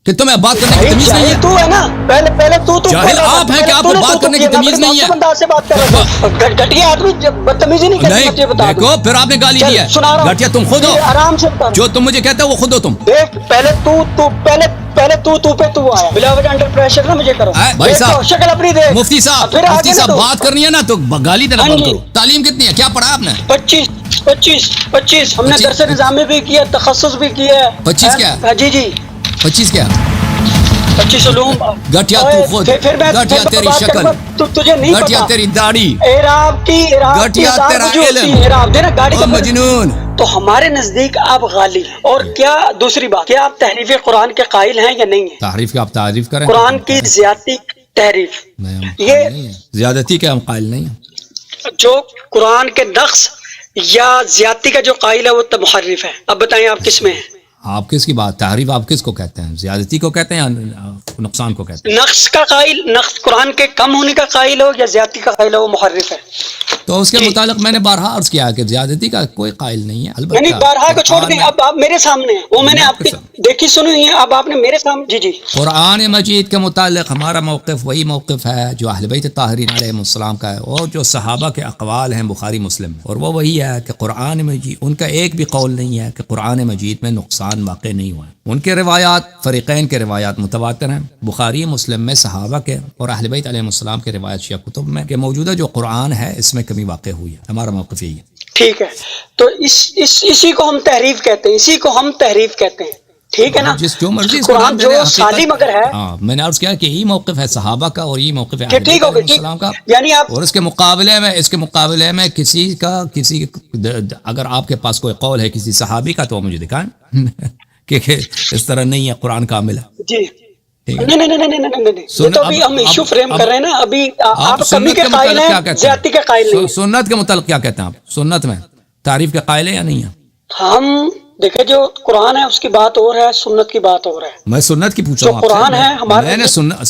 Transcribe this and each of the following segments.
کہ تمہیں بات کرنے کی تمیز نہیں ہے؟ تو ہے نا، پہلے تو جاہل آپ ہیں کہ آپ کو بات کرنے کی تمیز نہیں ہے؟ انداز سے بات کر رہا تھا، گھٹیا آدمی بدتمیزی نہیں کرتا، مجھے بتا دیکھو پھر آپ نے گالی دی ہے، گھٹیا تم خود ہو، آرام سے بتا، جو تم مجھے کہتے ہو وہ خود ہو تم۔ دیکھ پہلے تو پہ تو آیا بلا وجہ انڈر پریشر نہ مجھے کرو بھائی صاحب، شکل اپنی دیکھ، مفتی صاحب بات کرنی ہے نا تو گالی دینا بند کرو۔ تعلیم کتنی ہے؟ کیا پڑھا آپ نے؟ 25 ہم نے درس نظامی بھی کیا، تخصص بھی کیا ہے۔ 25 کیا؟ جی 25 کیا؟ 25 علوم۔ گٹیا تو خود، گٹیا تیری شکل، تجھے نہیں پتا، گٹیا تیری داڑھی، اعراب کی گٹیا تیرا علم، اعراب دینا گاڑی کا مجنون۔ تو ہمارے نزدیک آپ غالی ہیں۔ اور کیا دوسری بات، کیا آپ تحریف قرآن کے قائل ہیں یا نہیں ہیں؟ تعریف کی آپ تعریف کریں، قرآن کی زیادتی تحریف، یہ زیادتی کے ہم قائل نہیں ہیں۔ جو قرآن کے نقص یا زیادتی کا جو قائل ہے وہ محرف ہے۔ اب بتائیں آپ کس میں ہیں؟ آپ کس کی بات، تعریف آپ کس کو کہتے ہیں؟ زیادتی کو کہتے ہیں یا نقصان کو کہتے ہیں؟ نقص کا قائل، نقص قرآن کے کم ہونے کا قائل ہو یا زیادتی کا قائل ہو وہ محرف ہے۔ تو اس کے متعلق میں نے بارہا عرض کیا کہ زیادتی کا کوئی قائل نہیں ہے۔ البتہ نہیں، بارہا کو چھوڑ دیں، اب آپ میرے سامنے ہیں، وہ میں نے آپ کی دیکھی سنی ہوئی ہے، اب آپ نے میرے سامنے۔ جی قرآن مجید کے متعلق ہمارا موقف وہی موقف ہے جو اہل بیت طاہرین علیہ السلام کا ہے، اور جو صحابہ کے اقوال ہیں بخاری مسلم، اور وہ وہی ہے کہ قرآن مجید، ان کا ایک بھی قول نہیں ہے کہ قرآن مجید میں نقصان واقع نہیں ہوا ہے۔ ان کے روایات، فریقین کے روایات متواتر ہیں، بخاری مسلم میں صحابہ کے اور اہل بیت علیہ السلام کے روایت شیعہ کتب میں کہ موجودہ جو قرآن ہے اس میں کمی واقع ہوئی ہے۔ ہمارا موقف یہی ہے۔ ٹھیک ہے، تو اسی کو ہم تحریف کہتے ہیں، اسی کو ہم تحریف کہتے ہیں، ٹھیک ہے نا؟ جو مرضی قرآن جو سالم اگر ہے، ہاں میں نے عرض کیا کہ یہی موقف ہے صحابہ کا اور یہی موقف ہے ٹھیک علیہ السلام کا، یعنی آپ، اور اس کے مقابلے میں کسی اگر آپ کے پاس کوئی قول ہے کسی صحابی کا تو مجھے دکھائیں کہ اس طرح نہیں ہے، قرآن کامل ہے۔ جی نہیں، یہ تو ابھی ہم ایشو فریم کر رہے ہیں نا، ابھی آپ کمی کے قائل ہیں، زیادتی کے قائل نہیں۔ سنت کے متعلق کیا کہتے ہیں آپ؟ سنت میں تعریف کے قائل ہے یا نہیں ہے؟ ہم دیکھیں جو قرآن ہے اس کی بات اور ہے، سنت کی بات اور ہے۔ میں سنت کی پوچھا ہوں آپ سے، قرآن ہے ہمارے، میں نے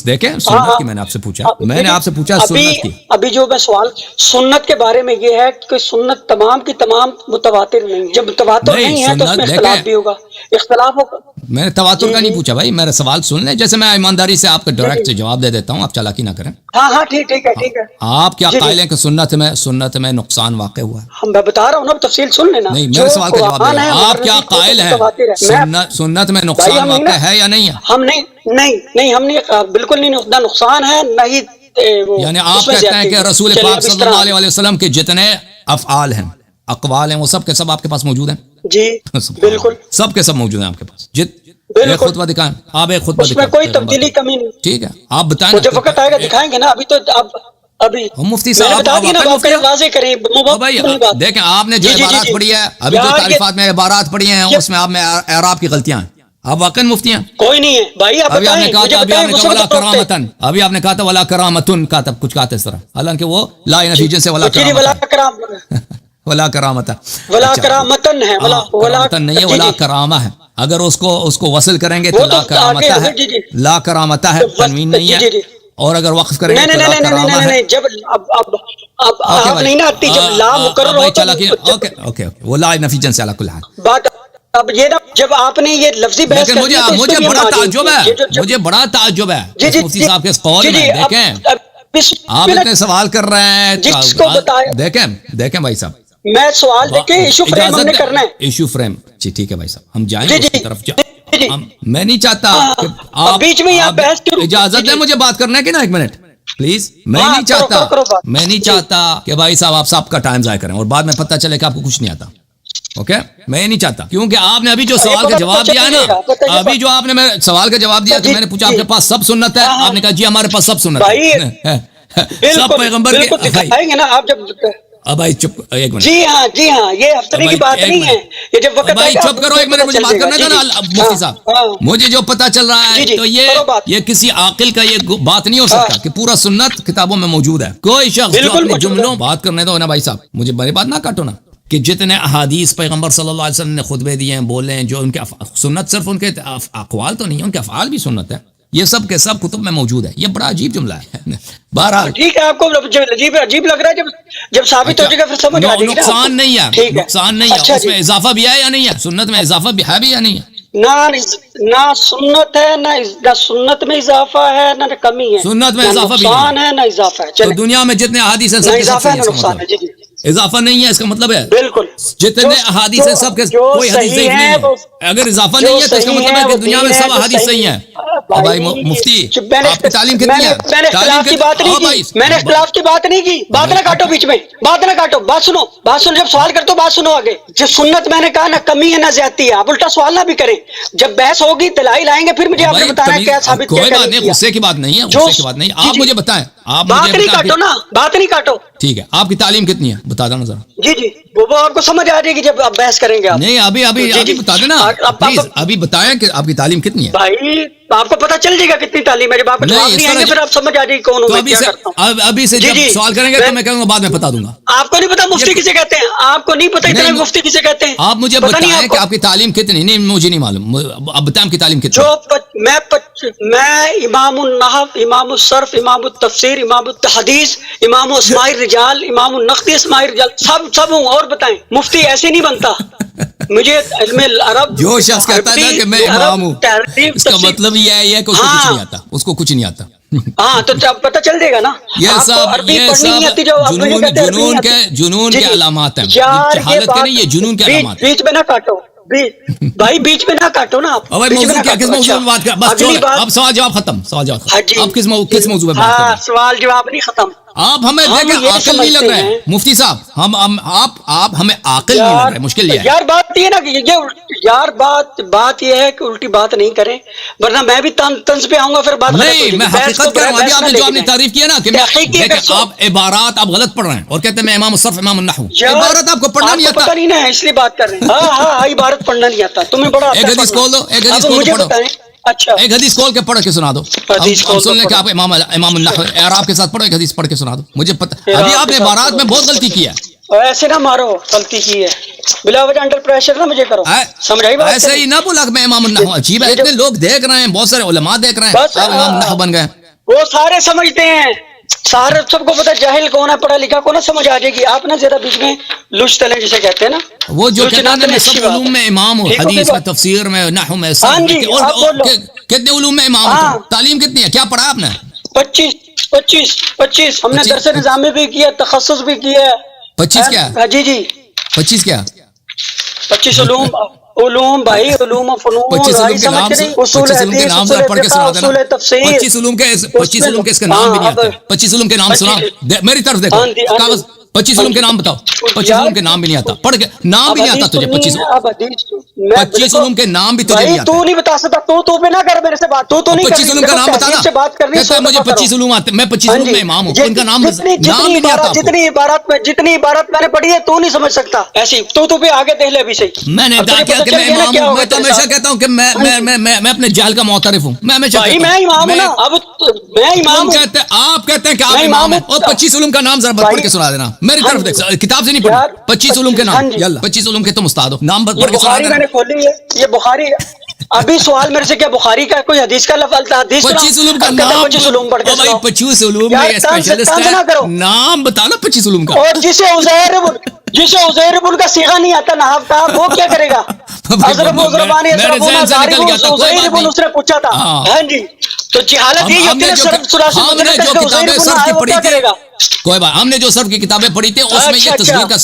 دیکھیں سنت کی میں نے آپ سے پوچھا، میں نے آپ سے پوچھا سنت کی۔ ابھی جو میں سوال سنت کے بارے میں یہ ہے کہ سنت تمام کی تمام متواتر نہیں ہے، جب متواتر نہیں ہے تو اس میں اختلاف بھی ہوگا، اختلاف ہوگا۔ میں نے تواتر کا نہیں پوچھا بھائی، میرا سوال سن لیں، جیسے میں ایمانداری سے آپ کو ڈائریکٹ جواب دے دیتا ہوں، آپ چالاکی نہ کریں۔ ہاں ٹھیک ہے۔ آپ کیا قائل ہیں کہ سنت میں نقصان واقع ہوا ہے؟ میں بتا رہا ہوں نا، تفصیل سن لینا۔ نہیں، میرے سوال کا جواب دے رہا ہوں، آپ کیا قائل ہیں سنت میں نقصان واقع ہے یا نہیں ہے؟ ہم نہیں بالکل نہیں، نہ نقصان ہے نہ ہی، یعنی آپ کہتے ہیں کہ رسول پاک صلی اللہ علیہ وسلم کے جتنے افعال ہیں، اقوال ہیں، وہ سب کے سب آپ کے پاس موجود ہیں؟ جی بالکل، سب کے سب موجود ہیں آپ کے پاس۔ ایک خطبہ دکھائیں، آپ ایک خطبہ دکھائیں، کوئی تبدیلی کمی نہیں۔ ٹھیک ہے، آپ بتائیں، جب وقت آئے گا دکھائیں گے نا، ابھی تو ابھی مفتی صاحب بتا دی نا، واضح کریں بھائی، دیکھیں آپ نے جو عبارات پڑھی ہے، ابھی جو تعریفات میں عبارات پڑھی ہیں اس میں آپ میں اعراب کی غلطیاں ہیں، آپ واقعی مفتی ہیں؟ کوئی نہیں ہے بھائی، ابھی آپ نے کہا تھا ولا کرامتن، ابھی آپ نے کہا تھا ولا کرامتن کا تب کچھ کہا تھا اس طرح، حالانکہ وہ لا نتیجے سے ولا کرامتن ولا کرامتن ہے، کرامتن نہیں ہے، ولا کرامہ ہے۔ اگر اس کو وصل کریں گے تو لا کرامتہ ہے، لا کرامتہ ہے، تنوین نہیں ہے، اور اگر وقف کریں گے تو لا کرامہ ہے۔ جب اب نہیں نا آتی، جب لا مقرر ہو تو اوکے وہ لا نفی جنس علی کل حال بات۔ اب یہ نا جب آپ نے یہ لفظی بحث کر دی تو مجھے بڑا تعجب ہے مفتی صاحب کے اس قول میں، دیکھیں آپ اتنے سوال کر رہے ہیں، دیکھیں بھائی صاحب، میں سوال دیکھیں، ایشو فریم ہم نے کرنا ہے، ایشو فریم جی ٹھیک ہے بھائی صاحب، ہم جائیں اس کی طرف۔ میں نہیں چاہتا کہ آپ بیچ میں اجازت دیں مجھے بات کرنے کی نا، ایک منٹ پلیز۔ میں نہیں چاہتا کہ بھائی صاحب آپ سب کا ٹائم ضائع کریں اور بعد میں پتہ چلے کہ آپ کو کچھ نہیں آتا، اوکے؟ میں یہ نہیں چاہتا، کیونکہ آپ نے ابھی جو سوال کا جواب دیا نا، ابھی جو آپ نے میرے سوال کا جواب دیا کہ میں نے پوچھا آپ کے پاس سب سنت ہے، آپ نے کہا جی ہمارے پاس سب سنت ہے، سب پیغمبر کے دکھائیں گے نا آپ جب۔ اب بھائی چپ ایک منٹ، جی ہاں یہ ہفتری کی بات نہیں ہے، یہ جب وقت بھائی چپ کرو ایک منٹ، مجھے بات کرنے دو نا مفتی صاحب۔ مجھے جو پتا چل رہا ہے تو یہ کسی عاقل کا یہ بات نہیں ہو سکتا کہ پورا سنت کتابوں میں موجود ہے۔ کوئی شخص جو اپنے جملوں بات کرنے دو نا بھائی صاحب، مجھے میری بات نہ کاٹو نا، کہ جتنے احادیث پیغمبر صلی اللہ علیہ وسلم نے خطبے دیے ہیں، بولے ہیں، جو ان کے سنت صرف ان کے اقوال تو نہیں ہیں، ان کے افعال بھی سنت ہے، یہ سب کے سب کتب میں موجود ہے۔ یہ بڑا عجیب جملہ ہے، بہرحال ٹھیک ہے، آپ کو عجیب لگ رہا ہے، جب ثابت ہو جائے گا پھر سمجھ آ جائے گی۔ نقصان نہیں ہے، اس میں اضافہ بھی ہے یا نہیں ہے؟ سنت میں اضافہ بھی ہے بھی یا نہیں ہے؟ نہ سنت ہے، نہ سنت میں اضافہ ہے، نہ کمی ہے، سنت میں اضافہ بھی نقصان ہے، نہ اضافہ ہے. تو دنیا میں جتنے احادیث ہیں نہ سب کے سب اضافہ ہے صحیح نہ ہے، اس کا نقصان ہے. مطلب جی جی اضافہ نہیں ہے اس کا مطلب ہے بالکل. جتنے احادیث ہیں سب کے کوئی حدیث ضعیف نہیں ہے. اگر اضافہ نہیں ہے تو اس کا مطلب ہے کہ دنیا میں سب احادیث صحیح ہیں. بھائی مفتی آپ کی تعلیم کتنی ہے؟ میں نے اختلاف کی بات نہیں کی، میں نے اختلاف کی بات نہیں کی. بات نہ کاٹو بیچ میں، بات نہ کاٹو، بات سنو، بات سنو. جب سوال کرتے ہو بات سنو آگے. جو سنت میں نے کہا نہ کمی ہے نہ زیادتی ہے. آپ الٹا سوال نہ بھی کریں. جب بحث ہوگی دلائل آئیں گے پھر مجھے آپ نے بتانا ہے کیا ثابت کیا. کوئی بات نہیں، غصے کی بات نہیں ہے، غصے کی بات نہیں. آپ مجھے بتائیں، آپ بات مجھے نہیں بتائیں. کاٹو نا، بات نہیں کاٹو. ٹھیک ہے، آپ کی تعلیم کتنی ہے بتا دینا ذرا. جی جی وہ آپ کو سمجھ آ جائے گی جب آپ بحث کریں گے. آپ نہیں ابھی بتا دینا پلیز، ابھی بتائیں کہ آپ کی تعلیم کتنی ہے. بھائی آپ کو پتہ چل جائے گا کتنی تعلیم ہے. جب آپ کو جواب نہیں آئیں گے پھر آپ سمجھ آ جائے گی کون ہوں میں، کیا کرتا ہوں. ابھی سے جب سوال کریں گے تو میں کہوں گا بعد میں بتا دوں گا. آپ کو نہیں پتا مفتی کسے کہتے ہیں؟ آپ کو نہیں پتا اتنا مفتی کسے کہتے ہیں؟ آپ مجھے بتائیں کہ آپ کی تعلیم کتنی. نہیں مجھے نہیں معلوم، اب بتائیں آپ کی تعلیم کتنی. میں امام النحو، امام الصرف، امام التفسیر، امام الحدیث، امام اسماء الرجال، امام النقد اسماء الرجال، سب ہوں. اور بتائیں مفتی ایسے نہیں بنتا. مجھے علم العرب، جو شخص کہتا ہے نا کہ میں امام ہوں اس کا مطلب یہ ہے کہ اس کو کچھ نہیں آتا، اس کو کچھ نہیں آتا. ہاں تو پتہ چل جائے گا نا. یہ سب جنون کے علامات ہیں. جہالت کے نہیں، یہ جنون کے علامات ہیں. بیچ میں نہ کاٹو بھائی، بیچ میں نہ کاٹو نا. آپ کس موضوع میں بات کر؟ بس اب سوال جواب ختم. سوال جواب ختم. اب کس موضوع میں بات کریں؟ سوال جواب نہیں ختم. آپ ہمیں دیکھیں عاقل نہیں لگ رہے مفتی صاحب. آپ ہمیں عاقل نہیں لگ رہے. مشکل یہ ہے یار. بات یہ نا کہ یار بات یہ ہے کہ الٹی بات نہیں کریں، ورنہ میں بھی طنز پہ آؤں گا پھر بات نہیں. میں حقیقت کر رہا ہوں. ابھی آپ نے جو آپ نے تعریف کیا نا کہ آپ عبارات آپ غلط پڑھ رہے ہیں اور کہتے ہیں میں امام الصرف امام النحو. عبارت آپ کو پڑھنا نہیں آتا. پتہ نہیں نا اس لیے بات کر رہے ہیں. ہاں عبارت پڑھنا نہیں آتا تمہیں. بڑا ایک حدیث کھول دو، ایک حدیث کھول کے پڑھو. اچھا ایک حدیث کھول کے پڑھ کے سنا دو. ہم سن لیں کہ آپ امام النحو اعراب کے ساتھ پڑھو. ایک حدیث پڑھ کے سنا دو مجھے پتہ. ابھی آپ نے عبارات میں بہت غلطی کی ہے. ایسے نہ مارو، غلطی کی ہے بلا وجہ انڈر پریشر نہ مجھے کرو. سمجھائی بات؟ ایسے ہی نہ بولا کہ میں امام النحو. عجیب ہے، اتنے لوگ دیکھ رہے ہیں، بہت سارے علماء دیکھ رہے ہیں، آپ امام النحو بن گئے. وہ سارے سمجھتے ہیں، سارے سب کو پتا. جاہل کون ہے، پڑھا لکھا کون ہے، سمجھ آ جائے گی. آپ نا زیادہ بیچ میں لچ تلیں جسے کہتے ہیں نا. وہ جو کہتا ہے میں سب علوم میں امام ہوں، حدیث میں، تفسیر میں، نحو میں، کتنے علوم میں امام ہوں. تعلیم کتنی ہے؟ کیا پڑھا آپ نے؟ 25. ہم نے درس نظامی بھی کیا، تخصص بھی کیا. 25 کیا؟ جی 25 کیا؟ 25 علوم بھائی، علوم و فنون. 25 علوم کے نام سے، 25 علوم کے نام ذرا پڑھ کے سنا دینا. 25 علوم کے اس کے نام بھی نہیں آتے. 25 علوم کے نام سنا میری طرف دیکھو کاغذ. 25 علوم کے نام بتاؤ. 25 علوم کے نام بھی نہیں آتا. پڑھ کے نام بھی نہیں آتا تجھے. 25 علوم کے نام بھی تجھے نہیں آتا. تو نہیں بتا سکتا. تو پہ نہ کر میرے سے بات. تو نہیں. 25 علوم کا نام بتانا. کہتا ہے مجھے 25 علوم آتے، میں 25 علوم میں امام ہوں. ان کا نام بھی نہیں آتا. جتنی عبارت میں نے پڑھی ہے تو نہیں سمجھ سکتا. ایسی تو پہ آگے دیکھ لے ابھی سے. میں نے کہا کہ میں امام ہوں. میں تو ہمیشہ کہتا ہوں کہ میں اپنے جہل کا معترف ہوں. میں ہمیشہ میں امام ہوں نا. اب میں امام ہوں. آپ کہتے ہیں کہ آپ امام ہیں. اور 25 علوم کا نام ذرا پڑھ کے سنا دینا میری طرف دیکھ. کتاب سے نہیں پڑھی. 25 علوم کے نام. یلا 25 علوم کے تم استاد ہو. نام پڑھ کے سنا دینا. میں نے کھولی ہے یہ بخاری. ابھی سوال میرے سے کیا بخاری کا کوئی حدیث کا لفظ؟ 25 علوم کا نام. 25 علوم پڑھ کے بھائی 25 علوم میں اسپیشلسٹ ہے. نام بتا نا 25 علوم کا. اور جسے عزیر ابن کا صیغہ نہیں آتا نحو کا، وہ کیا کرے گا؟ حضرت عزربانی اس نے پوچھا تھا. ہاں جی. تو جہالت یہ ہم نے جو کتابیں صرف کی پڑھی تھی، کوئی بات، ہم نے جو صرف کی کتابیں پڑھی تھی اس میں یہ تصویر کا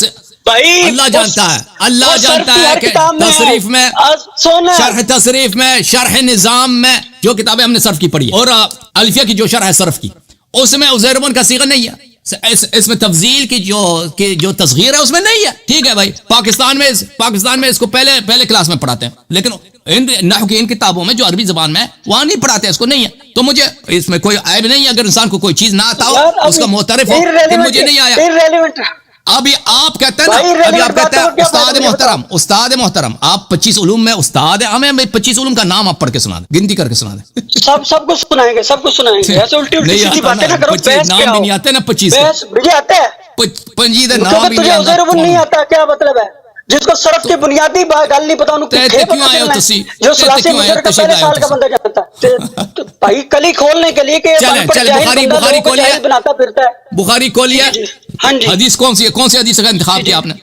اللہ جانتا ہے. اللہ جانتا ہے کہ تصریف میں، شرح تصریف میں، شرح نظام میں جو کتابیں ہم نے صرف کی پڑھی، اور الفیہ کی جو شرح ہے صرف کی، اس میں عزیر بن کا صیغہ نہیں ہے. اس میں تفضیل کی جو تصغیر ہے اس میں نہیں ہے. ٹھیک ہے بھائی. پاکستان میں اس کو پہلے کلاس میں پڑھاتے ہیں، لیکن نحو کی ان کتابوں میں جو عربی زبان میں ہے وہاں نہیں پڑھاتے، اس کو نہیں ہے. تو مجھے اس میں کوئی عیب نہیں ہے اگر انسان کو کوئی چیز نہ آتا ہو، اس کا معترف ہو کہ مجھے نہیں آیا. ابھی آپ کہتے ہیں نا، ابھی آپ کہتے ہیں استاد محترم آپ 25 علوم میں استاد ہیں. ہمیں 25 علوم کا نام آپ پڑھ کے سنا دیں، گنتی کر کے سنا دیں. سب کچھ سنائیں گے، سب کچھ سنائیں گے. ایسے الٹی سیدھی باتیں نہ کرو. نام بھی نہیں آتے نا 25 مجھے آتا ہے. پنجیدہ نام بھی نہیں آتا. نہیں آتا کیا مطلب ہے؟ جس کو صرف کی بنیادی گل نہیں پتا، جو 83 سال کا بندہ جانتا ہے. بھائی کلی کھولنے کے لیے کہ بخاری کھولیا بناتا پھرتا ہے. بخاری کھولیا. ہاں جی. حدیث کون سی حدیث کا انتخاب کیا آپ نے؟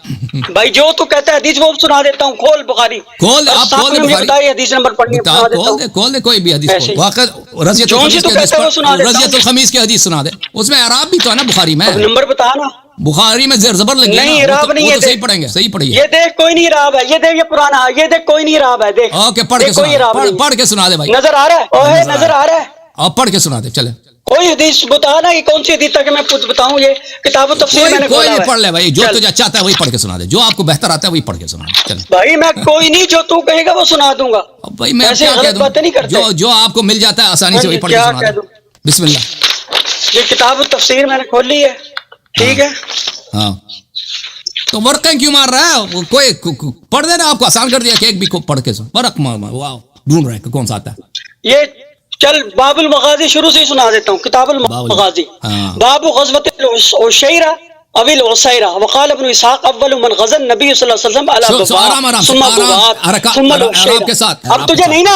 بھائی جو تو کہتا ہے حدیث وہ سنا دیتا ہوں. کھول بخاری. کھول آپ کھول بخاری. حدیث نمبر پڑھنی کھول دے کوئی بھی حدیث. رضیت الخمیس کی حدیث سنا دے. اس میں اعراب بھی تو ہے نا بخاری میں. نمبر بتا نا. بخاری میں زیر زبر لگی نہیں اعراب نہیں ہے. صحیح پڑھیں گے صحیح پڑھیے. یہ دیکھ کوئی نہیں اعراب ہے. یہ دیکھ یہ پرانا. یہ دیکھ کوئی نہیں اعراب ہے. دیکھ اوکے پڑھ کے سنا دے بھائی. نظر آ رہا ہے. اوہ نظر آ رہا ہے. آپ پڑھ کے سنا دے. چلے کوئی حدیث بتا نا. یہ کون سی حدیث تک میں بتاؤں. یہ کتاب التفسیر میں نے کوئی نہیں پڑھ لے بھائی. جو تجھے چاہتا ہے وہی پڑھ کے سنا دے. جو آپ کو بہتر آتا ہے وہی پڑھ کے سنا دے. چلے بھائی میں کوئی نہیں جو تو کہے گا وہ سنا دوں گا. بھائی میں کیا کہہ دوں. جو آپ کو مل جاتا ہے آسانی سے وہی پڑھ کے سنا دے. بسم اللہ. یہ کتاب التفسیر میں نے کھول لی ہے. ٹھیک ہے. ہاں تو ورقیں کیوں مار رہا ہے. کوئی پڑھ دینا. آپ کو آسان کر دیا کہ ایک بھی کو پڑھ کے سن. ورق ڈھونڈ رہے ہیں کون سا آتا ہے. یہ چل باب المغازی شروع سے ہی سنا دیتا ہوں. کتاب المغازی. باب غزوۃ العشیرہ ابی العسیرہ وقال ابن اسحاق اول من غزا النبی صلی اللہ علیہ وسلم علی ثم العشیرہ. اب تجھے نہیں نا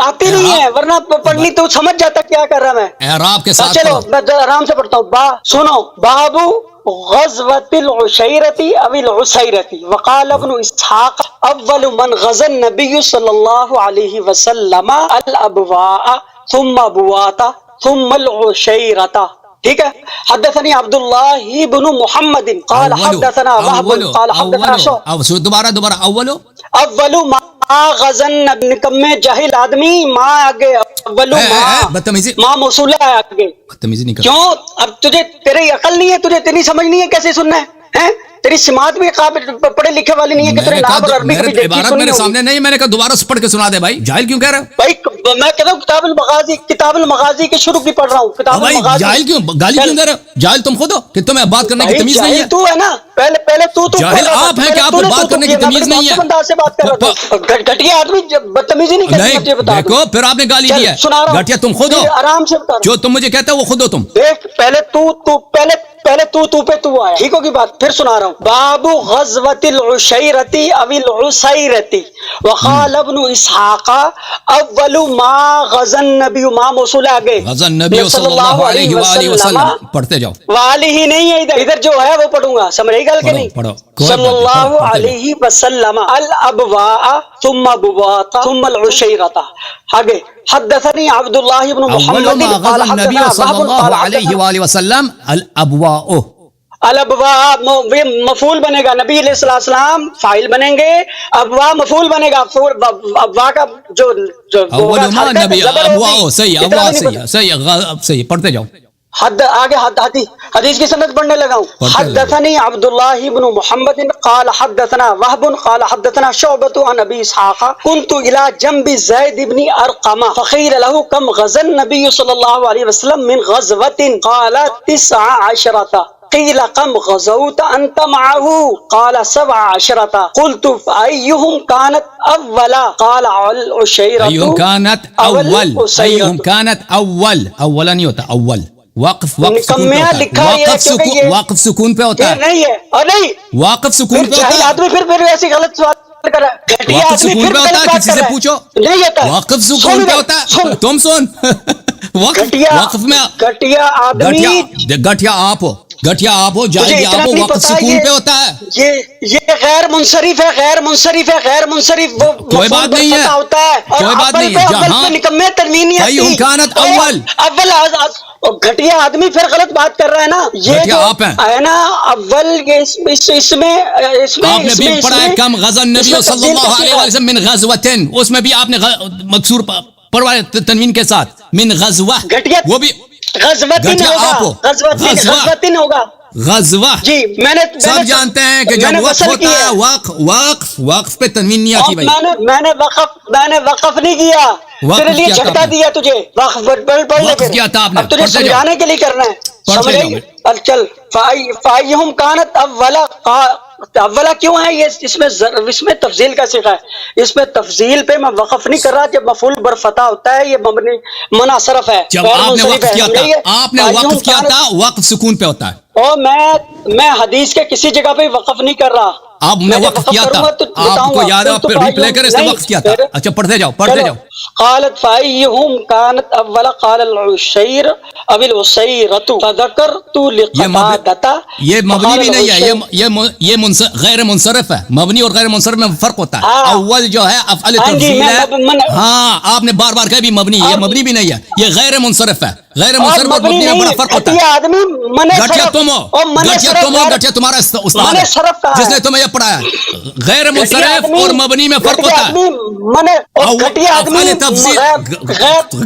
آتی نہیں ہے ورنہ پڑھنی تو سمجھ جاتا کیا کر رہا میں. اعراب کے ساتھ چلو میں آرام سے پڑھتا ہوں. سنو. باب غزوۃ العشیرۃ ابی العسیرۃ وقال ابن اسحاق اول من غزا النبی صلی اللہ علیہ وسلم الابواء ثم بواتا ثم العشیرۃ. ٹھیک ہے. حدثنی عبد اللہ بن محمد قال حدثنا وهب قال حدثنا شعبہ. دوبارہ اول ما غزا النبی. کم میں جاہل آدمی ماں آگے اول ماں موصول ہے آگے. بدتمیزی نہیں کر. کیوں اب تجھے تیری عقل نہیں ہے. تجھے تیری سمجھ نہیں ہے کیسے سننا ہے. تیری سماعت بھی قابل پڑھے لکھے والی نہیں ہے کہ تیرے نام اور عربی کبھی دیکھی سنی میرے سامنے نہیں. میں نے کہا دوبارہ سے پڑھ کے سنا دے بھائی. جاہل کیوں کہہ رہے ہو بھائی. میں کہتا ہوں کتاب المغازی کے شروع کی پڑھ رہا ہوں. کتاب المغازی. جاہل کیوں گالی کیوں دے رہے ہو. جاہل تم خود ہو کہ تمہیں بات کرنے کی تمیز نہیں ہے. تو ہے نا. پہلے تو جاہل آپ ہیں کہ آپ کو بات کرنے کی تمیز نہیں ہے. گھٹیا آدمی بدتمیزی نہیں کرتی. دیکھو پھر آپ نے گالی دی ہے. گھٹیا تم خود ہو. آرام سے بتا. جو تم مجھے کہتے ہو وہ خود ہو تم. دیکھ پہلے تو پہ تو آیا. ٹھیک ہوگی بات. پھر سنا رہا ہوں. باب غزوۃ العشیرۃ ابی العسیرۃ وقال ابن اسحاق اول ما غزا النبی. ما موصول آگے غزا النبی صلی اللہ علیہ وآلہ وسلم. پڑھتے جاؤ. والی ہی نہیں ہے ادھر جو ہے وہ پڑھوں گا. سمجھ گل کہ نہیں. صلی اللہ علیہ وسلم الابواء ثم بواتا ثم العشیرۃ. آگے حدثنی عبد اللہ بن محمد قال حدثنا صلی اللہ علیہ وآلہ وسلم الابواء. الابواء مفعول بنے گا. نبی علیہ السلام فاعل بنیں گے. ابواء مفعول بنے گا. ابواء کا جو اول ما نبی ابواء. صحیح پڑھتے جاؤ. آگے حدیث کی سند پڑھنے لگا ہوں. حدثني عبد الله بن محمد قال حدثنا وهب قال حدثنا شعبة عن ابي اسحاق كنت الى جنب زيد بن ارقم فقيل له كم غزا النبي صلى الله عليه وسلم من غزوة قال 19 قيل كم غزوت انت معه قال 17 قلت فايهم كانت اول قال العشيرة. ايهم كانت اول. اولا نہیں ہوتا اول. واقف سکون پہ ہوتا ہے. نہیں ہے اور نہیں واقف سکون پہ ہوتا ہے. آدمی پھر ایسی غلط سوال کر رہا ہے. واقف سکون پہ ہوتا ہے. کسی سے پوچھو. نہیں ہوتا. واقف سکون پہ ہوتا ہے. تم سن. واقف میں گٹیا آدمی. گٹیا آپ ہو. گٹیا آپ ہو. جاہل آپ ہو. واقف سکون پہ ہوتا ہے. یہ غیر منصرف ہے. غیر منصرف وہ کوئی بات نہیں ہے. کوئی بات نہیں ہے. جہاں نکمے ترمیم نہیں آتی. کانت اول گھٹیا آدمی پھر غلط بات کر رہا ہے نا. یہ جو ہے نا اول اس میں آپ نے بھی پڑھا ہے کم غزا النبی صلی اللہ علیہ وسلم من غزوتن. اس میں بھی آپ نے مکسور پڑھوایا تنوین کے ساتھ من غزوہ. وہ بھی غزوتن ہوگا. غزوہ جی میں نے سب جانتے ہیں کہ جب وقف ہوتا ہے وقف پہ تنوین نہیں آتی بھائی. میں نے وقف نہیں کیا. تیرے لیے جھٹکا دیا تجھے. وقف کیا تھا آپ نے. اب تجھے سمجھانے کے لیے کرنا ہے. چل فائیہم کانت اولا کیوں ہے یہ. اس میں تفضیل کا صیغہ ہے. اس میں تفضیل پہ میں وقف نہیں کر رہا. جب مفعول برفتح ہوتا ہے یہ مبنی مناصرف ہے. جب آپ نے وقف کیا تھا وقف کیا تھا وقف سکون پہ ہوتا ہے. اور میں حدیث کے کسی جگہ پہ وقف نہیں کر رہا. آپ نے وقف کیا تھا, آپ کو یاد ہے, آپ ریپلے کریں, اس نے وقف کیا تھا. اچھا پڑھتے جاؤ پڑھتے جاؤ. قالت فأيهم كانت أول قال العشير أو العشيرة فذكرت لقتادة. یہ مبنی بھی نہیں ہے, یہ غیر منصرف ہے. مبنی اور غیر منصرف میں فرق ہوتا ہے. اول جو ہے افعل تفضیل ہے, ہاں آپ نے بار بار کہا بھی مبنی, یہ مبنی بھی نہیں ہے, یہ غیر منصرف ہے. غیر منصرف اور مبنی میں بڑا فرق ہوتا ہے. گٹھیا تم ہو, گٹھیا تم ہو, گٹھیا تمہارا استاد ہے جس نے تمہیں یہ پڑھایا. غیر منصرف اور مبنی میں فرق ہوتا ہے. افعال تفضیل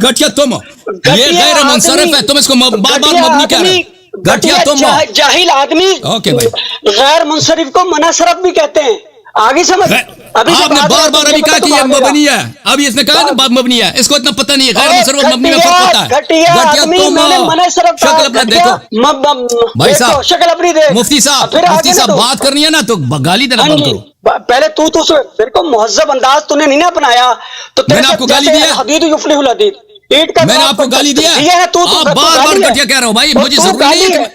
گٹھیا تم ہو, یہ غیر منصرف ہے, تم اس کو بار بار مبنی کہہ رہے ہو. گٹھیا تم ہو, جاہل آدمی اوکے بھائی, غیر منصرف کو منصرف بھی کہتے ہیں. آگے سمجھ, آپ نے بار بار ابھی کہا کہ یہ مبنی ہے, ابھی اس نے کہا نا مبنی ہے, اس کو اتنا پتہ نہیں ہے. غیر منصرف اور مبنی میں فرق ہوتا ہے. گٹھیا تم ہو, شکل اپنا دیکھو بھائی صاحب, شکل اپنی دیکھ. مفتی صاحب, مفتی صاحب بات کرنی ہے نا تو گالی دینا بند کرو. پہلے تو پھر کو مہذب انداز تو نے نہیں نا اپنایا, تو میں نے آپ کو گالی دی ہے, حدید یفلح الحدید, میں نے آپ کو گالی دیا ہے, آپ بار بار گٹھیا کہہ رہے ہو. بھائی مجھے ضروری نہیں ہے,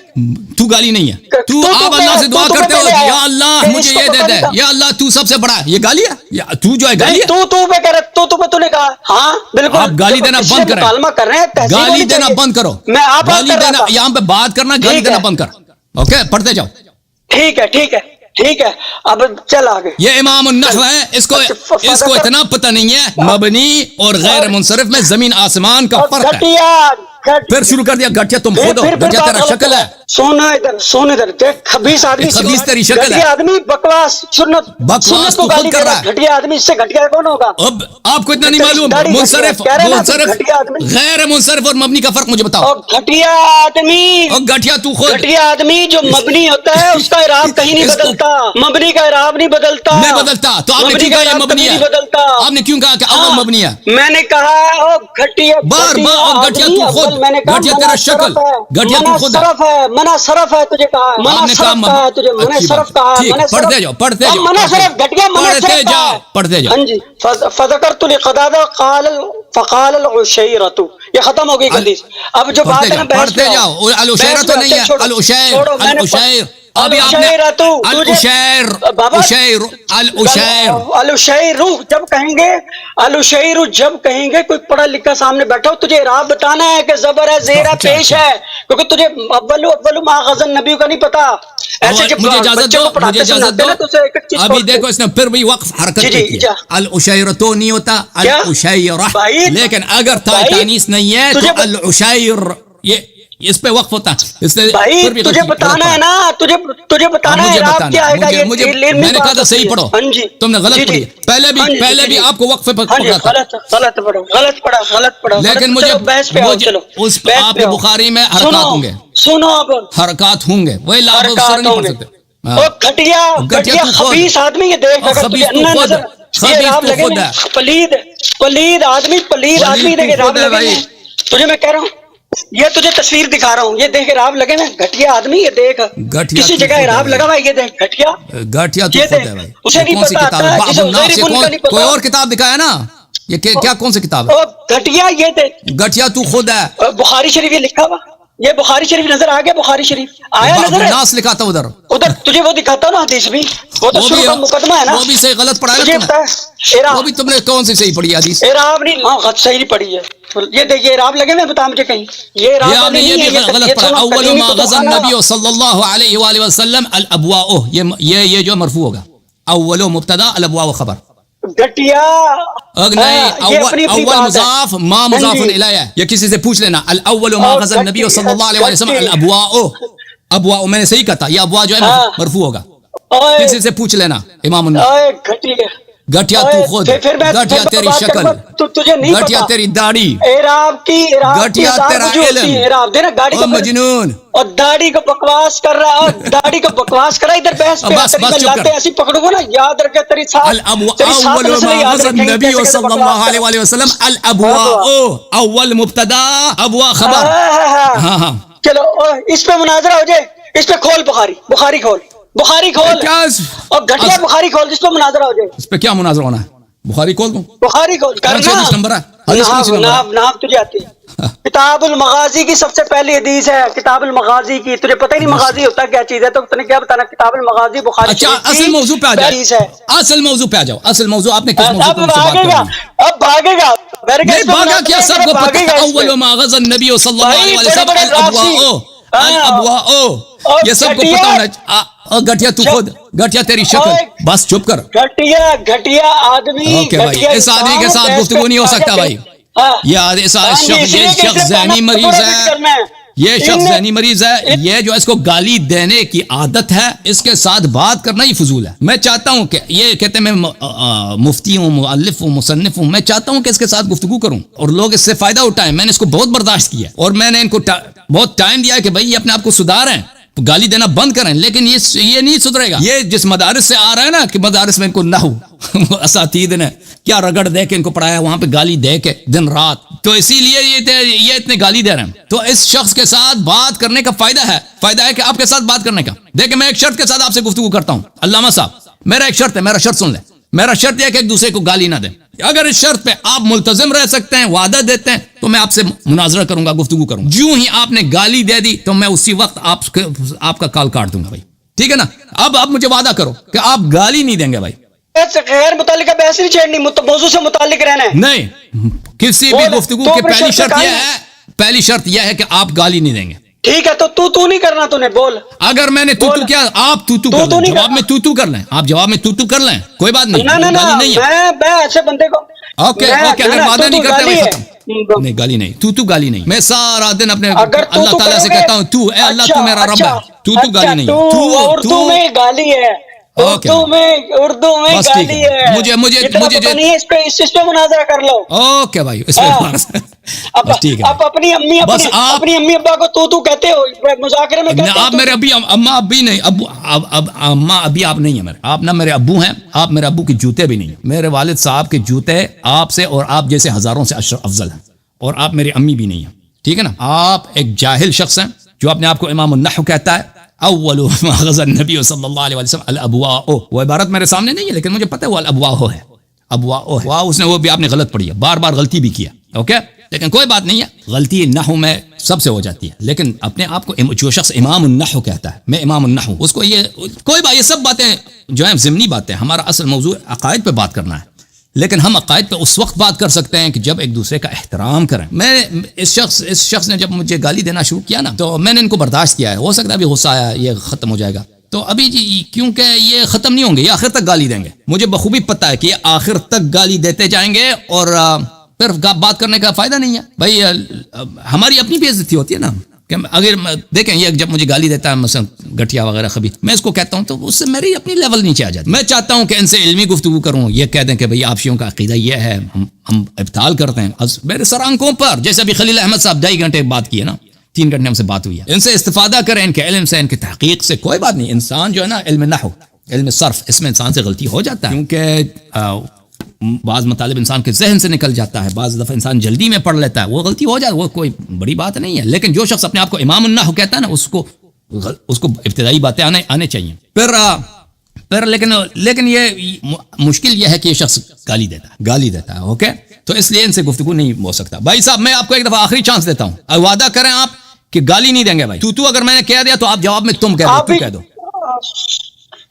تو گالی نہیں ہے, تو آپ اللہ سے دعا کرتے ہو یا اللہ مجھے یہ دے دے, یا اللہ تو سب سے بڑا ہے, یہ گالی ہے, تو جو ہے گالی ہے. تو پہ کہہ رہے, تو نے کہا ہاں بالکل. آپ گالی دینا بند کریں, مکالمہ کر رہے ہیں, گالی دینا بند کرو. میں آپ گالی دینا, یہاں پہ بات کرنا, گالی دینا بند کر. اوکے پڑھتے جاؤ. ٹھیک ہے ٹھیک ہے ٹھیک ہے, اب چل آگے. یہ امام النحو ہے, اس کو اتنا پتہ نہیں ہے مبنی اور غیر منصرف میں زمین آسمان کا فرق ہے. پھر شروع کر دیا گٹھیا تم خود ہو, گٹھیا تیرا شکل ہے. سونا ادھر دیکھ, خبیث آدمی, خبیث تیری شکل ہے. آدمی بکواس بکواس تو خود کر رہا ہے. گھٹیا آدمی, اس سے گھٹیا کون ہوگا؟ اب آپ کو اتنا نہیں معلوم منصرف غیر منصرف اور مبنی کا فرق مجھے بتاؤ. گھٹیا آدمی, گٹھیا تو خود, گھٹیا آدمی جو مبنی ہوتا ہے اس کا اعراب کہیں نہیں بدلتا, مبنی کا اعراب نہیں بدلتا. نہیں بدلتا, تو آپ نے کیوں کہا یہ مبنی ہے؟ آپ نے کیوں کہا کہ اول مبنی ہے؟ میں نے کہا گھٹیا, بار بار گٹھیا تو خود, گٹھیا تیرا شکل, گٹھیا تو خود ہے. منصرف ہے, تجھے کہا منصرف کہا, تجھے منصرف کہا. پڑھتے جاؤ پڑھتے جاؤ منصرف گھٹیا پڑھتے جاؤ پڑھتے جاؤ. ہاں جی, فذکرت لقتادہ فقال العشیرۃ, یہ ختم ہو گئی حدیث. اب جو بات ہے نا, پڑھتے جاؤ. العشیرہ تو نہیں ہے, العشیر, العشیر. ابھی آپ نے العشیر, العشیر, العشیر, العشیر جب کہیں گے, العشیر جب کہیں گے کوئی پڑھا لکھا سامنے بیٹھا ہو, تجھے اعراب بتانا ہے کہ زبر ہے, زیر ہے, پیش ہے, کیونکہ تجھے اول ما غزن نبی کا نہیں پتا. مجھے اجازت دو, مجھے اجازت دو. ابھی دیکھو اس نے پھر بھی وقف حرکت کی. العشیر تو نہیں ہوتا, العشیرہ, لیکن اگر تانیث نہیں ہے تو العشیر, یہ اس پہ وقف ہوتا ہے. اس نے بھائی تجھے بتانا ہے نا, تجھے بتانا ہے اعراب کیا آئے گا. میں نے کہا تھا صحیح پڑھو, تم نے غلط پڑھی. پہلے بھی آپ کو وقفے پہ پڑھا تھا. غلط پڑھا. لیکن مجھے اس پہ آپ کے بخاری میں حرکات ہوں گے, سنو اب حرکات ہوں گے, وہی لا نہیں پڑھ سکتے. گھٹیا خبیث آدمی, یہ دیکھ, خبیث تو خود ہے, پلید آدمی, پلید آدمی دیکھ اعراب لگے. تجھے میں کہہ رہا ہوں, یہ تجھے تصویر دکھا رہا ہوں, یہ دیکھ اعراب لگے نا. گھٹیا آدمی, یہ دیکھ کسی جگہ اعراب لگا ہوا, یہ دیکھ گھٹیا, گھٹیا تو خود ہے بھائی. اسے نہیں پتا, کوئی اور کتاب دکھایا نا, یہ کیا کون سی کتاب ہے؟ گھٹیا, یہ دیکھ گھٹیا تو خود ہے. بخاری شریف یہ لکھا ہوا, یہ بخاری شریف نظر آ گیا, بخاری شریف آیا نظر, ناس لکھا تھا ادھر تجھے وہ دکھاتا نا حدیث بھی, وہ تو شروع کا مقدمہ ہے نا, وہ بھی صحیح غلط پڑھا ہے, وہ بھی تم نے کون سی صحیح پڑھی حدیث؟ اعراب نہیں, ہاں صحیح نہیں پڑھی ہے. یہ دیکھیے اعراب لگے میں بتا مجھے کہیں, یہ اعراب نہیں ہے, یہ غلط پڑھا. اول ما غزا النبی صلی اللہ علیہ وآلہ وسلم الابواء, یہ جو مرفوع ہوگا, اول مبتدا الابواء خبر. گھٹیا نہیں, اول مضاف ما مضاف الیہ, یہ کسی سے پوچھ لینا. الاول ما غزا النبی صلی اللہ علیہ وآلہ وسلم الابواء, ابواء میں نے صحیح کہا تھا, یہ ابواء جو ہے مرفوع ہوگا, کسی سے پوچھ لینا. امام النووی, گٹھیا تو خود, گٹھیا تیری شکل, گٹھیا تیری داڑھی, گٹھیا تیرا علم, او مجنون, اور داڑھی کو بکواس کر رہا ہے, داڑھی کو بکواس کر رہا ہے. ادھر بحث پہ لاتے ایسی پکڑوں گا نا, یاد رکھے تیری ساتھ. اول ما غزا النبی صلی اللہ علیہ وآلہ وسلم الابواء, اول مبتدا ابواء خبر. ہاں ہاں چلو اس پہ مناظرہ ہو جائے, اس پہ کھول بخاری کھول, بخاری کھول, اور گھٹیا بخاری کھول, جس پہ مناظرہ ہو جائے. اس پہ کیا مناظرہ ہونا ہے؟ بخاری کھول دوں, بخاری کھول کرنا. نمبر ہے, نام تجھے آتی ہے, کتاب المغازی کی سب سے پہلی حدیث ہے، کتاب المغازی کی. تجھے پتہ ہی نہیں مغازی ہوتا کیا چیز ہے، تو تنے کیا بتانا. کتاب المغازی بخاری اچھا اصل موضوع پہ آ جاؤ، اصل موضوع پہ آ جاؤ. اصل موضوع آپ نے کس موضوع پہ بات کرنی ہے؟ اب بھاگے گا. نہیں بھاگا کیا، سب کو پتہ ہے. اول ما غزا النبی صلی اللہ علیہ وسلم الابواء، یہ سب کو پتہ ہونا. گٹھیا تو خود، گٹھیا تیری شکل، بس چپ کر. گھٹیا آدمی. اوکے بھائی، اس آدمی کے ساتھ گفتگو نہیں ہو سکتا بھائی. یہ شخص ذہنی مریض ہے، یہ شخص ذہنی مریض ہے. یہ جو اس کو گالی دینے کی عادت ہے، اس کے ساتھ بات کرنا ہی فضول ہے. میں چاہتا ہوں کہ یہ کہتے ہیں میں مفتی ہوں، مؤلف ہوں، مصنف ہوں، میں چاہتا ہوں کہ اس کے ساتھ گفتگو کروں اور لوگ اس سے فائدہ اٹھائیں. میں نے اس کو بہت برداشت کیا اور میں نے ان کو بہت ٹائم دیا کہ بھائی یہ اپنے آپ کو سدھاریں، گالی دینا بند کریں. لیکن یہ نہیں سدھرے گا. یہ جس مدارس سے آ رہا ہے نا کہ مدارس میں ان کو نحو اساتید نے کیا رگڑ دے کے ان کو پڑھایا، وہاں پہ گالی دے کے دن رات، تو اسی لیے یہ اتنے گالی دے رہے ہیں. تو اس شخص کے ساتھ بات کرنے کا فائدہ ہے کہ آپ کے ساتھ بات کرنے کا. دیکھیں میں ایک شرط کے ساتھ آپ سے گفتگو کرتا ہوں. علامہ صاحب میرا ایک شرط ہے، میرا شرط سن لیں. میرا شرط یہ ہے کہ ایک دوسرے کو گالی نہ دیں. اگر اس شرط پہ آپ ملتزم رہ سکتے ہیں، وعدہ دیتے ہیں، تو میں آپ سے مناظرہ کروں گا، گفتگو کروں گا. جو ہی آپ نے گالی دے دی تو میں اسی وقت آپ کا کال کاٹ دوں گا بھائی. ٹھیک ہے نا؟ اب آپ مجھے وعدہ کرو کہ آپ گالی نہیں دیں گے بھائی. غیر متعلقہ بحث نہیں چھیڑنی، موضوع سے متعلق رہنا ہے. نہیں، کسی بھی گفتگو کی پہلی شرط یہ ہے کہ آپ گالی نہیں دیں گے. ٹھیک ہے، تو نہیں کرنا. تو نے بول، اگر میں نے تو کیا، آپ تو کر لیں، جواب میں تو کر لیں. آپ جواب میں تو کر لیں، کوئی بات نہیں. میں ایسے بندے کو اوکے اگر وعدہ نہیں کرتے بھائی ختم. نہیں گالی نہیں، تو گالی نہیں. میں سارا دن اپنے اللہ تعالیٰ سے کہتا ہوں تو اے اللہ تو میرا رب ہے. تو گالی نہیں. اردو میں گالی ہے، اردو میں گالی ہے. مجھے اس پہ مناظرہ کر لو. اوکے بھائی، اس پہ ٹھیک ہے. آپ اپنی امی ابا کو تو کہتے ہو مذاکرے میں. آپ میرے ابھی اما ابھی نہیں، اما ابھی آپ نہیں ہیں میرے. آپ نہ میرے ابو ہیں، آپ میرے ابو کے جوتے بھی نہیں ہیں. میرے والد صاحب کے جوتے آپ سے اور آپ جیسے ہزاروں سے افضل ہیں، اور آپ میری امی بھی نہیں ہیں. ٹھیک ہے نا؟ آپ ایک جاہل شخص ہیں جو اپنے آپ کو امام النحو کہتا ہے. اول ما غزا النبی صلی اللہ علیہ وسلم الابواء. وہ عبارت میرے سامنے نہیں ہے لیکن مجھے پتہ ہے وہ الابواء ہے. ابواء اس نے وہ بھی آپ نے غلط پڑھی ہے، بار بار غلطی بھی کیا. اوکے لیکن کوئی بات نہیں ہے، غلطی نحو میں سب سے ہو جاتی ہے. لیکن اپنے آپ کو جو شخص امام النحو کہتا ہے، میں امام النحو، اس کو یہ کوئی بات، یہ سب باتیں جو ہیں ضمنی باتیں. ہمارا اصل موضوع عقائد پہ بات کرنا ہے، لیکن ہم عقائد پہ اس وقت بات کر سکتے ہیں کہ جب ایک دوسرے کا احترام کریں. میں اس شخص نے جب مجھے گالی دینا شروع کیا نا، تو میں نے ان کو برداشت کیا ہے. ہو سکتا ہے ابھی غصہ آیا، یہ ختم ہو جائے گا. تو ابھی کیونکہ یہ ختم نہیں ہوں گے، یہ آخر تک گالی دیں گے. مجھے بخوبی پتہ ہے کہ یہ آخر تک گالی دیتے جائیں گے اور پھر بات کرنے کا فائدہ نہیں ہے بھائی. ہماری اپنی بھی عزت ہوتی ہے نا. کہ اگر دیکھیں یہ جب مجھے گالی دیتا ہے مثلا گٹھیا وغیرہ خبیث، میں اس کو کہتا ہوں تو اس سے میری اپنی لیول نیچے آ جاتی. میں چاہتا ہوں کہ ان سے علمی گفتگو کروں. یہ کہہ دیں کہ بھئی آپ شیعوں کا عقیدہ یہ ہے، ہم ابطال کرتے ہیں میرے سر آنکھوں پر. جیسے ابھی خلیل احمد صاحب 2.5 گھنٹے بات کی ہے نا، 3 گھنٹے ہم سے بات ہوئی ہے. ان سے استفادہ کریں، ان کے علم سے، ان کی تحقیق سے. کوئی بات نہیں، انسان جو ہے نا علم نحو، علم صرف، اس میں انسان سے غلطی ہو جاتا ہے کیونکہ بعض مطالب انسان کے ذہن سے نکل جاتا ہے، بعض دفعہ انسان جلدی میں پڑھ لیتا ہے، وہ غلطی ہو جائے، وہ کوئی بڑی بات نہیں ہے. لیکن جو شخص اپنے آپ کو امام النحو کہتا ہے نا، اس کو ابتدائی باتیں آنے چاہیے. پھر لیکن یہ مشکل یہ ہے کہ یہ شخص گالی دیتا ہے. اوکے تو اس لیے ان سے گفتگو نہیں ہو سکتا. بھائی صاحب میں آپ کو ایک دفعہ آخری چانس دیتا ہوں، وعدہ کریں آپ کہ گالی نہیں دیں گے بھائی. تو اگر میں نے کہہ دیا تو آپ جواب میں تم کہہ دو.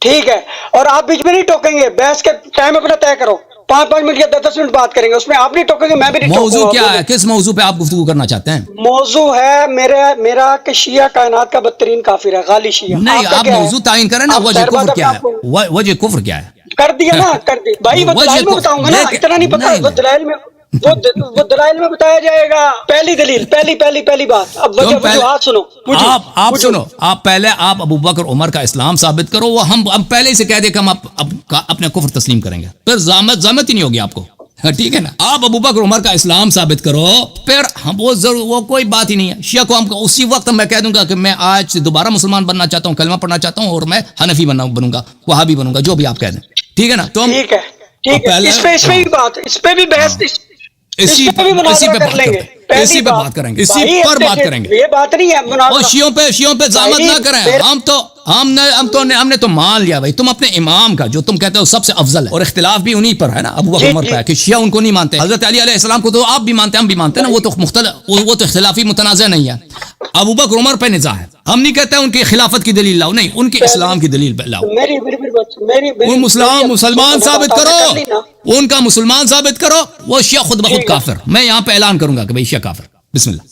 ٹھیک ہے، اور آپ بیچ میں نہیں ٹوکیں گے. بحث کے ٹائم اپنا طے کرو، 5 منٹ یا 10 منٹ بات کریں گے، اس میں آپ نہیں ٹوکیں گے، میں بھی نہیں ٹوکوں گا. موضوع کیا ہے؟ کس موضوع پہ آپ گفتگو کرنا چاہتے ہیں؟ موضوع ہے میرا کہ شیعہ کائنات کا بدترین کافر ہے، غالی شیعہ. نہیں، آپ موضوع تعین کریں نا. وجہ کفر کیا ہے؟ وجہ کفر کیا ہے؟ کر دیا نا، کر دی بھائی. وہ دلائل میں بتاؤں گا نا، اتنا نہیں پتا. وہ دلائل میں بتایا جائے گا. پہلی دلیل، پہلی بات. اب وجوہات سنو. آپ سنو. آپ پہلے آپ ابو بکر عمر کا اسلام ثابت کرو. وہ ہم پہلے ہی سے کہہ دیں کہ ہم اپنے کفر تسلیم کریں گے، پھر زحمت ہی نہیں ہوگی آپ کو. ٹھیک ہے نا؟ آپ ابو بکر عمر کا اسلام ثابت کرو، پھر ہم وہ کوئی بات ہی نہیں ہے. شیعہ کو ہم اسی وقت میں کہہ دوں گا کہ میں آج سے دوبارہ مسلمان بننا چاہتا ہوں، کلمہ پڑھنا چاہتا ہوں، اور میں حنفی بنوں گا، وہابی بنوں گا، جو بھی آپ کہہ دیں. ٹھیک ہے نا؟ تو ٹھیک ہے، اس پہ بھی بات، اس پہ بھی بحث، اس پہ بھی مناظرہ کر لیں گے. اسی پہ بات کریں گے، اسی پر بات کریں گے. یہ بات نہیں ہے. اور شیعوں پہ زحمت نہ کریں. ہم نے تو مان لیا بھائی تم اپنے امام کا جو تم کہتے ہو سب سے افضل ہے، اور اختلاف بھی انہی پر ہے نا، ابو بکر عمر پہ ہے کہ شیعہ ان کو نہیں مانتے. حضرت علی علیہ السلام کو تو آپ بھی مانتے ہیں، ہم بھی مانتے ہیں نا، وہ تو مختلف، وہ تو اختلافی متنازع نہیں ہے. ابو بکر عمر پہ نزاع ہے. ہم نہیں کہتے ان کی خلافت کی دلیل لاؤ، نہیں، ان کے اسلام کی دلیل لاؤ. ان مسلمان ثابت کرو، ان کا مسلمان ثابت کرو. وہ شیعہ خود بخود کافر. میں یہاں پہ اعلان کروں گا کہ بھائی شیعہ کافر. بسم اللہ.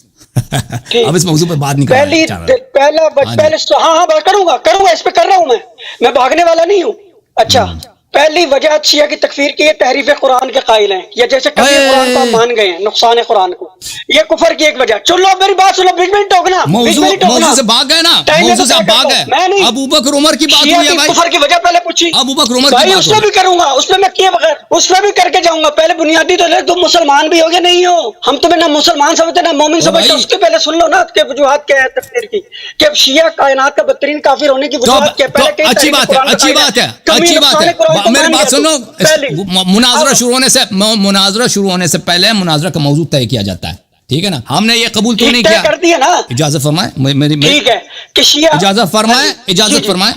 اب اس موضوع پہ بات نہیں پہلے ہاں کروں گا، اس پہ کر رہا ہوں میں بھاگنے والا نہیں ہوں. اچھا، پہلی وجہ شیعہ کی تکفیر کی تحریف قرآن کے قائل ہیں، یا جیسے کبھی قرآن کو ہم مان گئے ہیں، نقصان قرآن کو، یہ کفر کی ایک وجہ. چلو میری بات سنو، بیچ میں ٹوکنا، موضوع سے بھاگ گئے نا، موضوع سے بھاگ گئے. ابو بکر عمر کی بات ہوئی ہے بھائی، کفر کی وجہ پہلے پوچھی. ابو بکر عمر کی بھائی بات اس میں بھی کروں گا، اس میں میں کیے بغیر اس میں بھی کر کے جاؤں گا. پہلے بنیادی تو تم مسلمان بھی ہوگے نہیں ہو. ہم تمہیں نہ مسلمان سمجھتے نہ مومن سمجھتے. اس کے پہلے سن لو نا کہ وجوہات کیا ہے تکفیر کی، کہ شیعہ کائنات کا بدترین کافر ہونے کی وجوہات کیا ہے. پہلے اچھی بات ہے، اچھی بات ہے، اچھی بات ہے. میری بات سنو. مناظرہ شروع ہونے سے پہلے مناظرہ کا موضوع طے کیا جاتا ہے، ٹھیک ہے نا. ہم نے یہ قبول کیوں نہیں کیا؟ کر دیا نا. اجازت فرمائیں، ٹھیک ہے کہ شیعہ، اجازت فرمائیں.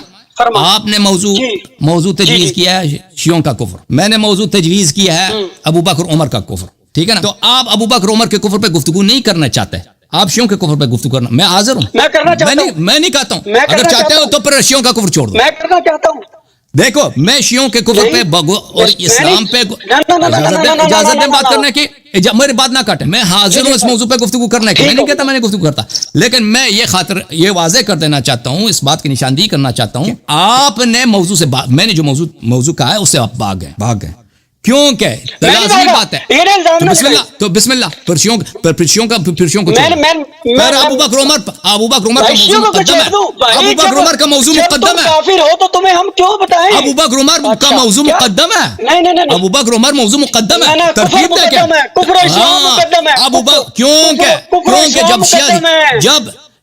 آپ نے موضوع تجویز کیا ہے شیعوں کا کفر، میں نے موضوع تجویز کیا ہے ابو بکر عمر کا کفر، ٹھیک ہے نا. تو آپ ابو بکر عمر کے کفر پہ گفتگو نہیں کرنا چاہتے، آپ شیعوں کے کفر پہ گفتگو کرنا. میں حاضر ہوں، میں کرنا چاہتا ہوں. میں نہیں کہتا ہوں، اگر چاہتے ہو تو پھر شیعوں کا کفر چھوڑ دو. میں کرنا چاہتا ہوں. دیکھو میں شیعوں کے کفر پہ اور اسلام پہ اجازت دیں بات کرنے کی. میری بات نہ کاٹیں، میں حاضر ہوں اس موضوع پہ گفتگو کرنے کی. میں نہیں کہتا میں نے گفتگو کرتا، لیکن میں یہ واضح کر دینا چاہتا ہوں، اس بات کی نشاندہی کرنا چاہتا ہوں. آپ نے موضوع سے میں نے جو موضوع کہا ہے اس سے آپ بھاگ گئے. کیونکہ لازمی بات ہے. تو بسم اللہ پرشیوں کو ابو بکر عمر کا موضوع مقدم ہے. ابو بکر عمر کا موضوع مقدم ہے. کافر ہو تو تمہیں ہم کیوں بتائیں؟ ابو بکر عمر کا موضوع مقدم ہے. ابو بکر عمر موضوع مقدم ہے. ترتیب دیکھیں. ابو بکر کیونکہ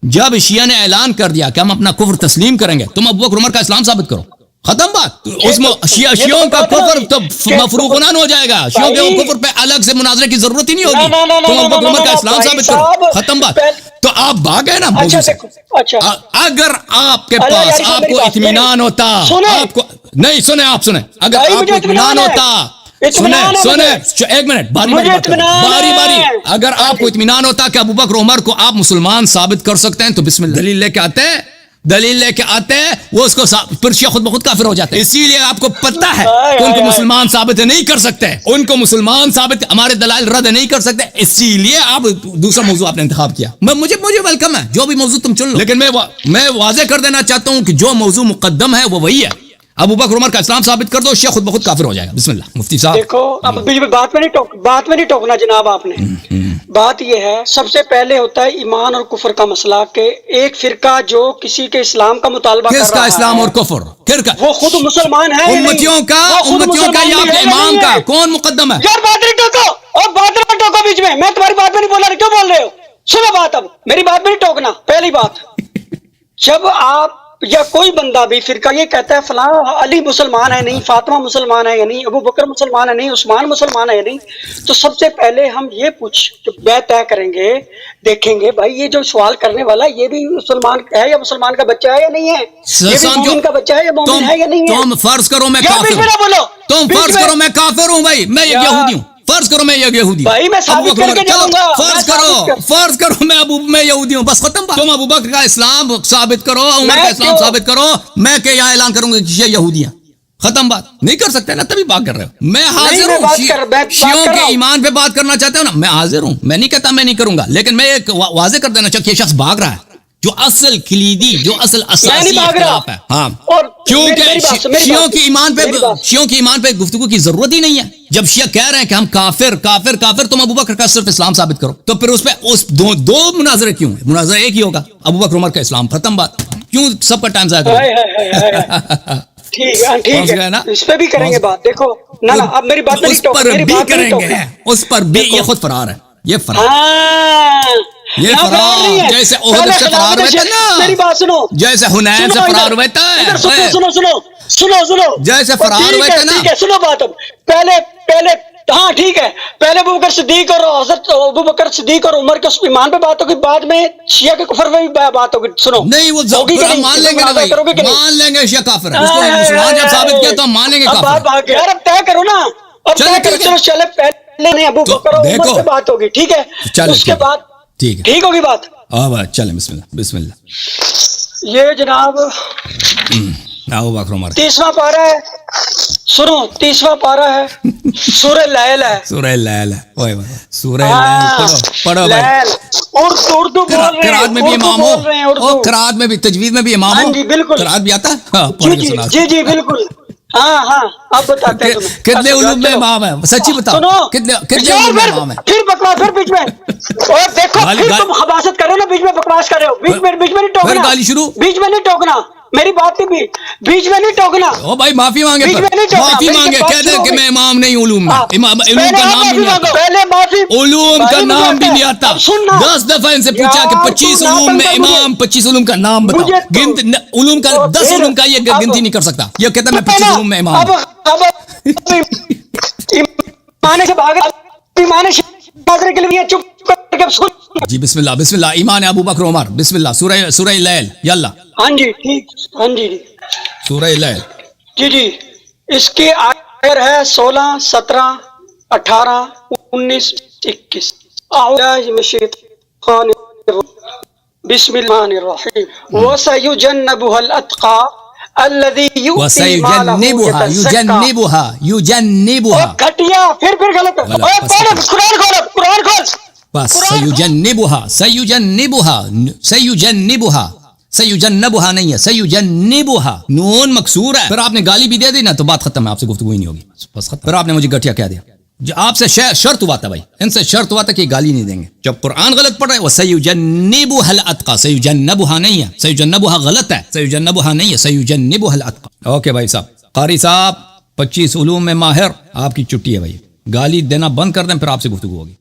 جب شیعہ نے اعلان کر دیا کہ ہم اپنا کفر تسلیم کریں گے، تم ابو بکر عمر کا اسلام ثابت کرو. ختم بات. اس شیعوں کا کفر تو مفروغ ہو جائے گا. شیعوں کے کفر پہ الگ سے مناظرے کی ضرورت ہی نہیں ہوگی. تم ابو بکر عمر کا اسلام ثابت کرو. ختم بات. تو آپ بھاگے نا موضوع سے. اگر آپ کے پاس آپ کو اطمینان ہوتا، آپ کو نہیں سنیں، آپ سنیں، اگر آپ کو اطمینان ہوتا، سنیں ایک منٹ، باری اگر آپ کو اطمینان ہوتا کہ ابو بکر عمر کو آپ مسلمان ثابت کر سکتے ہیں تو بسم اللہ دلیل لے کے آتے ہیں وہ اس کو پھر شیعہ خود بخود کافر ہو جاتے ہیں. اسی لیے آپ کو پتہ ہے کہ ان کو مسلمان ثابت نہیں کر سکتے، ان کو مسلمان ثابت ہمارے دلائل رد نہیں کر سکتے. اسی لیے آپ دوسرا موضوع آپ نے انتخاب کیا. مجھے ویلکم ہے، جو بھی موضوع تم چن لو، لیکن میں واضح کر دینا چاہتا ہوں کہ جو موضوع مقدم ہے وہ وہی ہے. ابو بکر عمر کا اسلام ثابت کر دو، شیعہ خود بخود کافر ہو جائے گا. بسم اللہ. مفتی صاحب دیکھو، اب بات میں نہیں ٹوکنا جناب. آپ نے بات یہ ہے، سب سے پہلے ہوتا ہے ایمان اور کفر کا مسئلہ، کہ ایک فرقہ جو کسی کے اسلام کا مطالبہ کر رہا ہے. کس کا اسلام اور کفر؟ وہ خود مسلمان ہے، امتیوں کا یا اپنے امام کا کون مقدم ہے؟ یار بات نہیں ٹوکو، اور بات نہ ٹوکو بیچ میں تمہاری بات میں نہیں بولا، کیوں بول رہے ہو؟ سنو بات، اب میری بات میں نہیں ٹوکنا. پہلی بات، جب آپ یا کوئی بندہ بھی فرقہ یہ کہتا ہے فلاں علی مسلمان ہے نہیں، فاطمہ مسلمان ہے یا نہیں، ابو بکر مسلمان ہے نہیں، عثمان مسلمان ہے یا نہیں، تو سب سے پہلے ہم یہ بیعت طے کریں گے، دیکھیں گے بھائی یہ جو سوال کرنے والا یہ بھی مسلمان ہے یا مسلمان کا بچہ ہے یا نہیں ہے، یہ بھی مومن کا بچہ ہے یا مومن ہے یا نہیں ہے. تم فرض کرو میں کافر ہوں بھائی، میں یہودی ہوں. فرض کرو میں یہودی بھائی، میں ثابت کر کے جاؤں گا. فرض کرو میں یہودی ہوں، بس ختم. تم ابو بکر کا اسلام ثابت کرو، عمر کا اسلام ثابت کرو، میں کہ یہاں اعلان کروں گا کہ یہ یہودی ہیں. ختم بات. نہیں کر سکتے نا، تبھی بات کر رہے ہو. میں حاضر ہوں، شیعوں کے ایمان پہ بات کرنا چاہتے ہو نا، میں حاضر ہوں. میں نہیں کہتا میں نہیں کروں گا، لیکن میں ایک واضح کر دینا چاہتا کہ یہ شخص بھاگ رہا ہے جو اصل کلیدی، جو اصل اساسی اختلاف ہے. ہاں، کیونکہ شیعوں کے ایمان پہ گفتگو کی ضرورت ہی نہیں ہے. جب شیعہ کہہ رہے ہیں کہ ہم کافر، تم ابو بکر کا صرف اسلام ثابت کرو، تو پھر اس پہ دو مناظرے کیوں ہیں؟ مناظرہ ایک ہی ہوگا، ابو بکر عمر کا اسلام. ختم بات. کیوں سب کا ٹائم ضائع کریں؟ ٹھیک ہے نا، اس پہ بھی کریں گے بات. دیکھو نا، اب میری بات اس پر بھی کریں گے، اس پر بھی. یہ خود فرار ہے، یہ فرار جیسے احد سے فرار ہوئے تھے نا، میری بات سنو، جیسے حنین سے فرار ہوئے تھے، سنو جیسے فرار ہوئے تھے نا. سنو بات. اب پہلے ہاں ٹھیک ہے، پہلے ابو بکر صدیق اور حضرت ابو بکر صدیق اور عمر کے اس ایمان پہ بات ہوگی، بعد میں شیعہ کے کفر پہ بھی بات ہوگی. سنو نہیں وہ ہوگی کہ نہیں؟ مان لیں گے نا بھائی، کرو گے کہ نہیں؟ مان لیں گے شیعہ کافر ہے، اس کو مسلمان جب ثابت کیا تو ہم مان لیں گے اب کافر بات ہے. یار اب طے کرو نا، اب چلو طے کرو. ٹھیک ہے. چلو چلے پہلے نہیں ابو تو بکر اور دیکھو. عمر پہ بات ہوگی، ٹھیک ہے، چلو اس کے بعد ٹھیک ہے، ٹھیک ہوگی بات. ہاں بھائی چلیں، بسم اللہ بسم اللہ. یہ جناب ابو بکر عمر 30واں پارہ ہے، سنو 30واں پارہ ہے، سورہ لیل ہے. سورہ لیل ہے، اوئے بھائی سورہ لیل ہاں پڑھو پڑھو بھائی. لیل، اردو بول رہے ہیں، قرات میں بھی اردو امام ہو، بول رہے ہیں، او اردو. قرات میں بھی، تجوید میں بھی امام ہاں ہو. جی بالکل. قرات بھی آتا ہے؟ ہاں جی پڑھ کے جی سنا. جی جی بالکل. ہاں ہاں اب بتاتے ہیں تمہیں. کتنے اچھا، علوم میں چلو. امام ہے سچی بتاؤ، سنو کتنے یار علوم میں امام ہے؟ پھر بکواس، پھر بیچ میں اور دیکھو گالی پھر تم حماست کر رہے ہو نا، بیچ میں بکواس کر رہے ہو، بیچ میں نہیں پھر ٹوکنا، گالی شروع. بیچ میں نہیں ٹوکنا، میری بات نہیں، بیچ میں نہیں ٹوکنا. او بھائی معافی مانگے، بیچ پھر میں نہیں ٹوکنا، معافی میری مانگے، جب بات کہہ شروع دیں ہو کہ گئی. میں امام نہیں علوم میں، ہاں. علوم کا نام بھی نہیں آتا، پہلے معافی، علوم کا بھائی مجھے نام بھی آتا نہیں ہے. آتا. اب سننا 10 دفعہ ان سے پوچھا کہ یار، 25 تو نہ علوم تنگ میں کر مجھے. امام، 25 علوم کا نام بتاؤ. مجھے تو- علوم کا تو 10 پھر علوم کا یہ اب- گنتی نہیں کر سکتا، یہ کہتا ہے میں تو 25 نا، علوم میں امام اب ہوں. ایمان سے بھاگ ایمان سے بھاگنے کے لیے چپ کر کے سن. جی بسم اللہ بسم اللہ. ایمان ابو بکر عمر، بسم اللہ. سورہ لیل، یلا ہاں جی ٹھیک، ہاں جی سورہ لیل. جی جی. اس کی آخر ہے 16 17 18 19 21. بسم اللہ الرحیم. وَسَيُجَنَّبُهَا الْأَتْقَى الَّذِي يُؤْتِي مَالَهُ وَسَيُجَنِّبُهَا يَتَزَكَّى. گھٹیا پھر غلط ہے. غلط. اوے پڑھ، قرآن کھول، قرآن کھول. بس سیجنبها نہیں ہے، سیجنبها نون مکسور ہے. پھر آپ نے گالی بھی دے دی نا تو بات ختم ہے، آپ سے گفتگو ہی نہیں ہوگی، بس ختم. پھر آپ نے مجھے گٹھیا کہہ دیا. آپ سے شرط ہوا تھا بھائی، ان سے شرط ہوا تھا کہ گالی نہیں دیں گے. جب قرآن غلط پڑھ رہے ہیں، وہ سیجنبها الاتقى، سیجنبها نہیں ہے، سیجنبها غلط ہے، سیجنبها نہیں ہے، سیجنبها الاتقى. اوکے بھائی صاحب، قاری صاحب 25 علوم میں ماہر، آپ کی چھٹی ہے بھائی. گالی دینا بند کر دیں، پھر آپ سے گفتگو ہوگی.